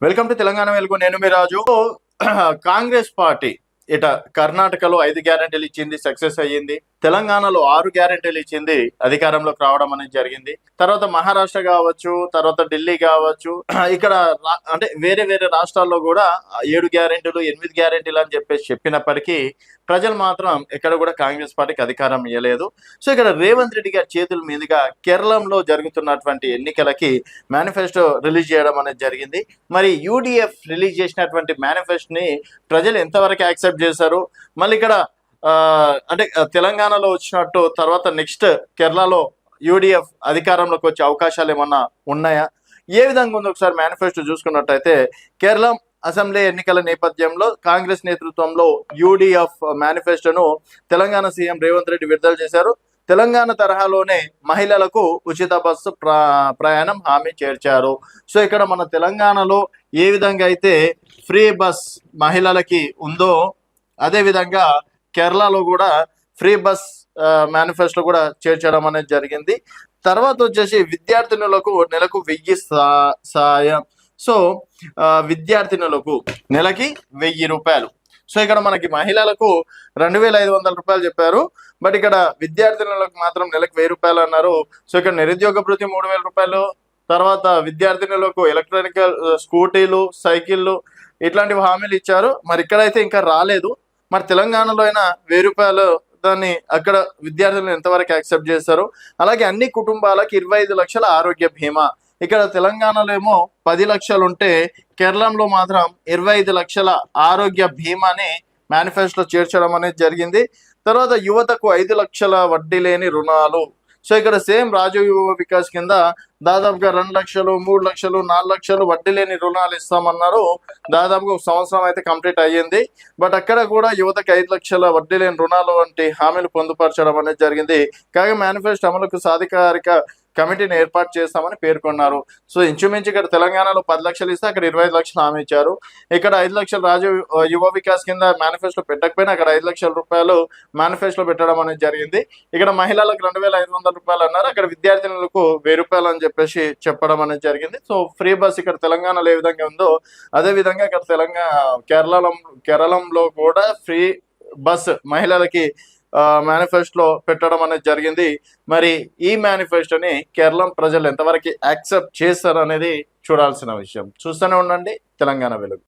Welcome to Telangana వెలుగు. నేను మీ రాజు. Congress party ఇట కర్ణాటకలో 5 గ్యారెంటీలు ఇచ్చింది, సక్సెస్ అయ్యింది. తెలంగాణలో 6 గ్యారెంటీలు ఇచ్చింది, అధికారంలోకి రావడం అనేది జరిగింది. తర్వాత మహారాష్ట్ర కావచ్చు, తర్వాత ఢిల్లీ కావచ్చు, ఇక్కడ అంటే వేరే వేరే రాష్ట్రాల్లో కూడా 7 గ్యారెంటీలు 8 గ్యారెంటీలు అని చెప్పేసి చెప్పినప్పటికీ ప్రజలు మాత్రం ఎక్కడ కూడా కాంగ్రెస్ పార్టీకి అధికారం ఇవ్వలేదు. సో ఇక్కడ రేవంత్ రెడ్డి గారి చేతుల మీదుగా కేరళంలో జరుగుతున్నటువంటి ఎన్నికలకి మేనిఫెస్టో రిలీజ్ చేయడం అనేది జరిగింది. మరి యూడిఎఫ్ రిలీజ్ చేసినటువంటి మేనిఫెస్టోని ప్రజలు ఎంతవరకు యాక్సెప్ట్ చేశారు, మళ్ళీ ఇక్కడ అంటే తెలంగాణలో వచ్చినట్టు తర్వాత నెక్స్ట్ కేరళలో యూడిఎఫ్ అధికారంలోకి వచ్చే అవకాశాలు ఏమన్నా ఉన్నాయా, ఏ విధంగా ఉందో ఒకసారి మేనిఫెస్టో చూసుకున్నట్టయితే కేరళ అసెంబ్లీ ఎన్నికల నేపథ్యంలో కాంగ్రెస్ నేతృత్వంలో యూడిఎఫ్ మేనిఫెస్టోను తెలంగాణ సీఎం రేవంత్ రెడ్డి విడుదల చేశారు. తెలంగాణ తరహాలోనే మహిళలకు ఉచిత బస్సు ప్రయాణం హామీ చేర్చారు. సో ఇక్కడ మన తెలంగాణలో ఏ విధంగా అయితే ఫ్రీ బస్ మహిళలకి ఉందో అదేవిధంగా కేరళలో కూడా ఫ్రీ బస్ మేనిఫెస్టో కూడా చేర్చడం అనేది జరిగింది. తర్వాత వచ్చేసి విద్యార్థినులకు నెలకు 1000 సాయం. సో విద్యార్థినులకు నెలకి 1000 రూపాయలు. సో ఇక్కడ మనకి మహిళలకు 2500 రూపాయలు చెప్పారు, బట్ ఇక్కడ విద్యార్థినులకు మాత్రం నెలకు 1000 రూపాయలు అన్నారు. సో ఇక్కడ నిరుద్యోగ భృతి 3000 రూపాయలు, తర్వాత విద్యార్థినులకు ఎలక్ట్రానికల్ స్కూటీలు, సైకిళ్ళు ఇట్లాంటివి హామీలు ఇచ్చారు. మరి ఇక్కడైతే ఇంకా రాలేదు. మరి తెలంగాణలో అయినా 1000 రూపాయలు దాన్ని అక్కడ విద్యార్థులను ఎంతవరకు యాక్సెప్ట్ చేస్తారు. అలాగే అన్ని కుటుంబాలకు 25 లక్షల ఆరోగ్య బీమా. ఇక్కడ తెలంగాణలో ఏమో 10 లక్షలు ఉంటే కేరళంలో మాత్రం 25 లక్షల ఆరోగ్య బీమాని మేనిఫెస్టోలో చేర్చడం అనేది జరిగింది. తర్వాత యువతకు 5 లక్షల వడ్డీ లేని రుణాలు. సో ఇక్కడ సేమ్ రాజీవ్ యువ వికాస్ కింద దాదాపుగా 2 లక్షలు 3 లక్షలు 4 లక్షలు వడ్డీ లేని రుణాలు ఇస్తామన్నారు. దాదాపుగా 1 సంవత్సరం అయితే కంప్లీట్ అయ్యింది, బట్ అక్కడ కూడా యువతకి 5 లక్షల వడ్డీ లేని రుణాలు వంటి హామీలు పొందుపరచడం అనేది జరిగింది. కాగా మేనిఫెస్టో అమలుకు సాధికారిక కమిటీని ఏర్పాటు చేస్తామని పేర్కొన్నారు. సో ఇంచుమించు ఇక్కడ తెలంగాణలో 10 లక్షలు ఇస్తే అక్కడ 25 లక్షలు హామీ ఇచ్చారు. ఇక్కడ 5 లక్షలు రాజీవ్ యువ వికాస్ కింద మేనిఫెస్టో పెట్టకపోయినా అక్కడ 5 లక్షల రూపాయలు మేనిఫెస్టో పెట్టడం అనేది జరిగింది. ఇక్కడ మహిళలకు 2500 రూపాయలు అన్నారు, అక్కడ విద్యార్థినులకు 1000 రూపాయలు అని చెప్పేసి చెప్పడం అనేది జరిగింది. సో ఫ్రీ బస్ ఇక్కడ తెలంగాణలో ఏ విధంగా ఉందో అదే విధంగా ఇక్కడ కేరళంలో కూడా ఫ్రీ బస్ మహిళలకి మేనిఫెస్టోలో పెట్టడం అనేది జరిగింది. మరి ఈ మేనిఫెస్టోని కేరళం ప్రజలు ఎంతవరకు యాక్సెప్ట్ చేస్తారు అనేది చూడాల్సిన విషయం. చూస్తూనే ఉండండి తెలంగాణ వెలుగు.